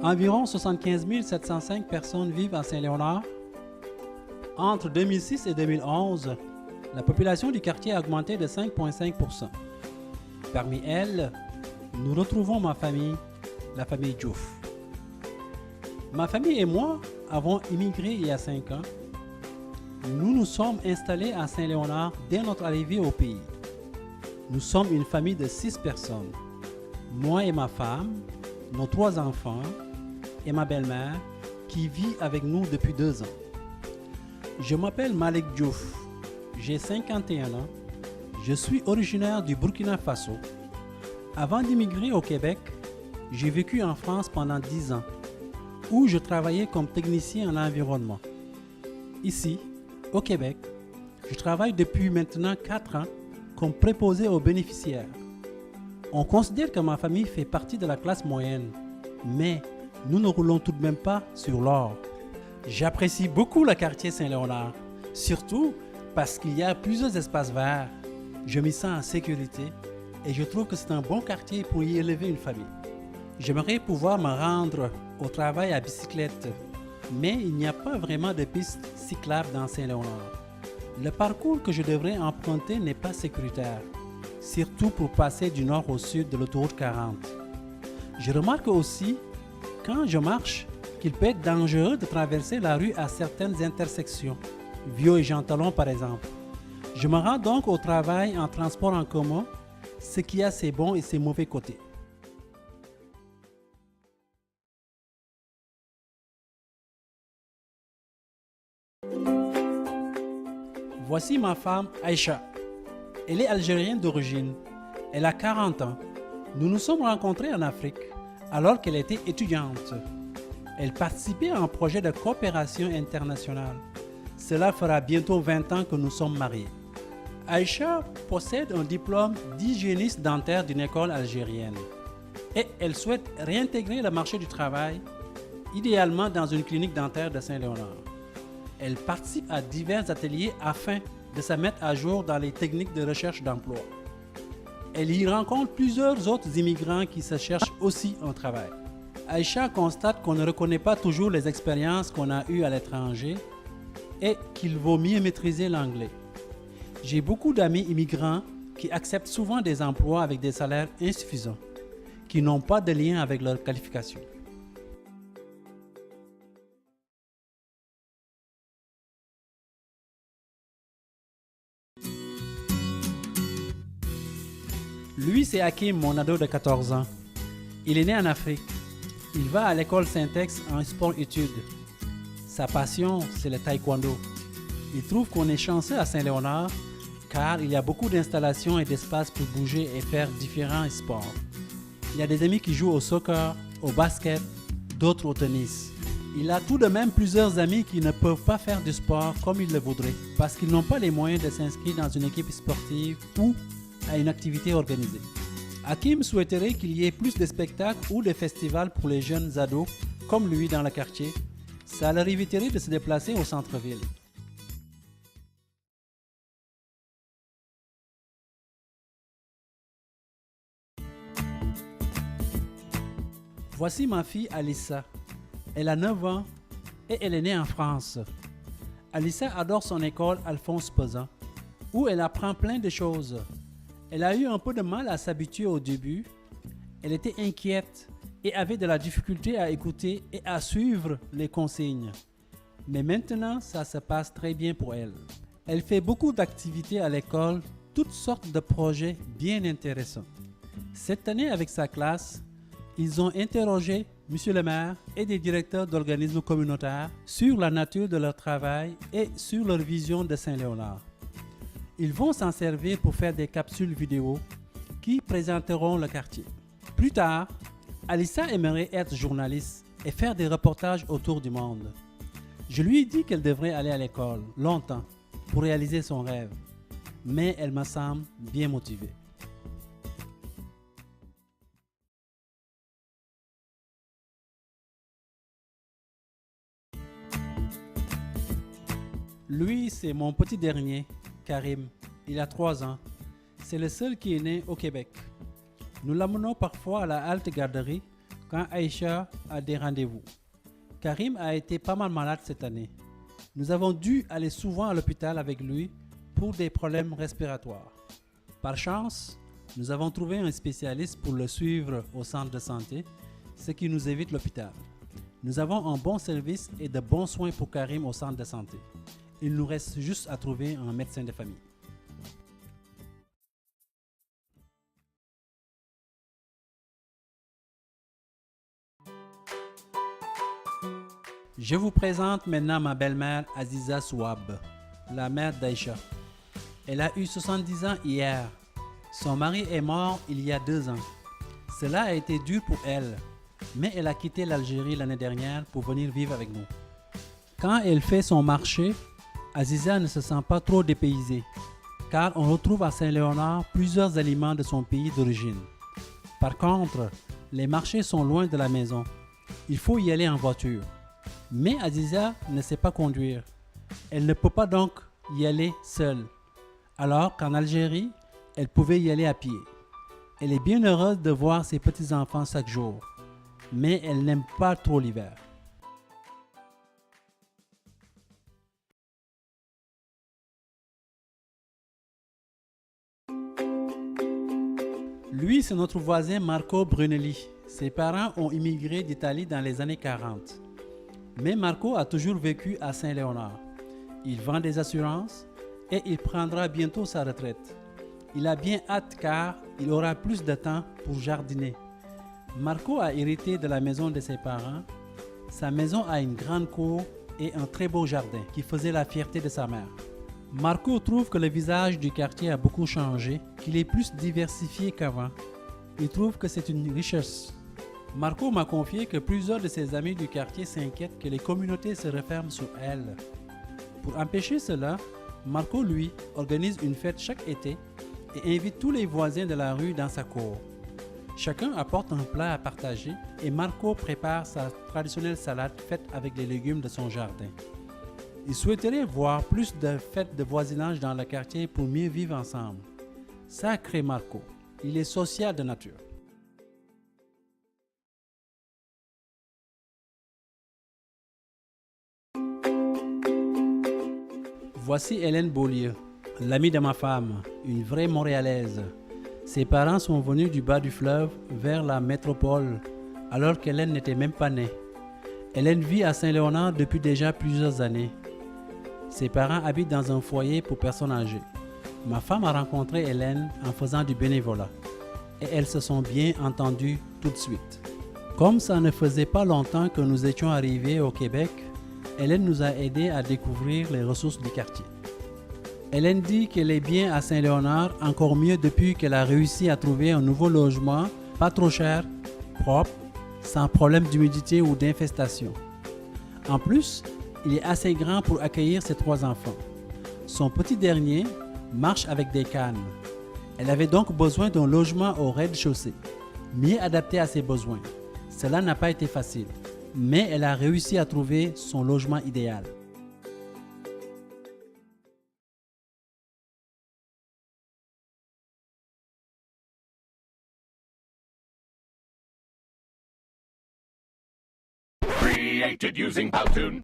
Environ 75 705 personnes vivent à Saint-Léonard. Entre 2006 et 2011, la population du quartier a augmenté de 5,5%. Parmi elles, nous retrouvons ma famille, la famille Diouf. Ma famille et moi avons immigré il y a 5 ans. Nous nous sommes installés à Saint-Léonard dès notre arrivée au pays. Nous sommes une famille de 6 personnes. Moi et ma femme, nos 3 enfants et ma belle-mère qui vit avec nous depuis 2 ans. Je m'appelle Malik Diouf, j'ai 51 ans, je suis originaire du Burkina Faso. Avant d'immigrer au Québec, j'ai vécu en France pendant 10 ans, où je travaillais comme technicien en environnement. Ici, au Québec, je travaille depuis maintenant 4 ans comme préposé aux bénéficiaires. On considère que ma famille fait partie de la classe moyenne, mais nous ne roulons tout de même pas sur l'or. J'apprécie beaucoup le quartier Saint-Léonard, surtout parce qu'il y a plusieurs espaces verts. Je m'y sens en sécurité et je trouve que c'est un bon quartier pour y élever une famille. J'aimerais pouvoir me rendre au travail à bicyclette, mais il n'y a pas vraiment de piste cyclable dans Saint-Léonard. Le parcours que je devrais emprunter n'est pas sécuritaire, surtout pour passer du nord au sud de l'autoroute 40. Je remarque aussi, quand je marche, qu'il peut être dangereux de traverser la rue à certaines intersections, Vieux et Jean Talon par exemple. Je me rends donc au travail en transport en commun, ce qui a ses bons et ses mauvais côtés. Voici ma femme Aïcha. Elle est algérienne d'origine. Elle a 40 ans. Nous nous sommes rencontrés en Afrique alors qu'elle était étudiante. Elle participait à un projet de coopération internationale. Cela fera bientôt 20 ans que nous sommes mariés. Aïcha possède un diplôme d'hygiéniste dentaire d'une école algérienne et elle souhaite réintégrer le marché du travail, idéalement dans une clinique dentaire de Saint-Léonard. Elle participe à divers ateliers afin de se mettre à jour dans les techniques de recherche d'emploi. Elle y rencontre plusieurs autres immigrants qui se cherchent aussi un travail. Aïcha constate qu'on ne reconnaît pas toujours les expériences qu'on a eues à l'étranger et qu'il vaut mieux maîtriser l'anglais. J'ai beaucoup d'amis immigrants qui acceptent souvent des emplois avec des salaires insuffisants, qui n'ont pas de lien avec leur qualification. Lui, c'est Hakim, mon ado de 14 ans. Il est né en Afrique. Il va à l'école Syntex en sport-études. Sa passion, c'est le taekwondo. Il trouve qu'on est chanceux à Saint-Léonard car il y a beaucoup d'installations et d'espaces pour bouger et faire différents sports. Il y a des amis qui jouent au soccer, au basket, d'autres au tennis. Il a tout de même plusieurs amis qui ne peuvent pas faire du sport comme ils le voudraient parce qu'ils n'ont pas les moyens de s'inscrire dans une équipe sportive ou à une activité organisée. Hakim souhaiterait qu'il y ait plus de spectacles ou de festivals pour les jeunes ados comme lui dans le quartier. Ça leur éviterait de se déplacer au centre-ville. Voici ma fille Alissa. Elle a 9 ans et elle est née en France. Alissa adore son école Alphonse Peuzan, où elle apprend plein de choses. Elle a eu un peu de mal à s'habituer au début. Elle était inquiète et avait de la difficulté à écouter et à suivre les consignes. Mais maintenant, ça se passe très bien pour elle. Elle fait beaucoup d'activités à l'école, toutes sortes de projets bien intéressants. Cette année, avec sa classe, ils ont interrogé M. le maire et des directeurs d'organismes communautaires sur la nature de leur travail et sur leur vision de Saint-Léonard. Ils vont s'en servir pour faire des capsules vidéo qui présenteront le quartier. Plus tard, Alissa aimerait être journaliste et faire des reportages autour du monde. Je lui ai dit qu'elle devrait aller à l'école longtemps pour réaliser son rêve, mais elle me semble bien motivée. Lui, c'est mon petit dernier, Karim. Il a 3 ans. C'est le seul qui est né au Québec. Nous l'amenons parfois à la halte garderie quand Aïcha a des rendez-vous. Karim a été pas mal malade cette année. Nous avons dû aller souvent à l'hôpital avec lui pour des problèmes respiratoires. Par chance, nous avons trouvé un spécialiste pour le suivre au centre de santé, ce qui nous évite l'hôpital. Nous avons un bon service et de bons soins pour Karim au centre de santé. Il nous reste juste à trouver un médecin de famille. Je vous présente maintenant ma belle-mère Aziza Souab, la mère d'Aïcha. Elle a eu 70 ans hier. Son mari est mort il y a 2 ans. Cela a été dur pour elle, mais elle a quitté l'Algérie l'année dernière pour venir vivre avec nous. Quand elle fait son marché, Aziza ne se sent pas trop dépaysée, car on retrouve à Saint-Léonard plusieurs aliments de son pays d'origine. Par contre, les marchés sont loin de la maison. Il faut y aller en voiture. Mais Aziza ne sait pas conduire. Elle ne peut pas donc y aller seule. Alors qu'en Algérie, elle pouvait y aller à pied. Elle est bien heureuse de voir ses petits-enfants chaque jour. Mais elle n'aime pas trop l'hiver. Lui, c'est notre voisin Marco Brunelli. Ses parents ont immigré d'Italie dans les années 40. Mais Marco a toujours vécu à Saint-Léonard. Il vend des assurances et il prendra bientôt sa retraite. Il a bien hâte car il aura plus de temps pour jardiner. Marco a hérité de la maison de ses parents. Sa maison a une grande cour et un très beau jardin qui faisait la fierté de sa mère. Marco trouve que le visage du quartier a beaucoup changé, qu'il est plus diversifié qu'avant. Il trouve que c'est une richesse. Marco m'a confié que plusieurs de ses amis du quartier s'inquiètent que les communautés se referment sur elles. Pour empêcher cela, Marco, lui, organise une fête chaque été et invite tous les voisins de la rue dans sa cour. Chacun apporte un plat à partager et Marco prépare sa traditionnelle salade faite avec les légumes de son jardin. Il souhaiterait voir plus de fêtes de voisinage dans le quartier pour mieux vivre ensemble. Sacré Marco, il est social de nature. Voici Hélène Beaulieu, l'amie de ma femme, une vraie Montréalaise. Ses parents sont venus du bas du fleuve vers la métropole, alors qu'Hélène n'était même pas née. Hélène vit à Saint-Léonard depuis déjà plusieurs années. Ses parents habitent dans un foyer pour personnes âgées. Ma femme a rencontré Hélène en faisant du bénévolat et elles se sont bien entendues tout de suite. Comme ça ne faisait pas longtemps que nous étions arrivés au Québec, Hélène nous a aidés à découvrir les ressources du quartier. Hélène dit qu'elle est bien à Saint-Léonard, encore mieux depuis qu'elle a réussi à trouver un nouveau logement, pas trop cher, propre, sans problème d'humidité ou d'infestation. En plus, il est assez grand pour accueillir ses 3 enfants. Son petit dernier marche avec des cannes. Elle avait donc besoin d'un logement au rez-de-chaussée, mieux adapté à ses besoins. Cela n'a pas été facile, mais elle a réussi à trouver son logement idéal. Created using Powtoon.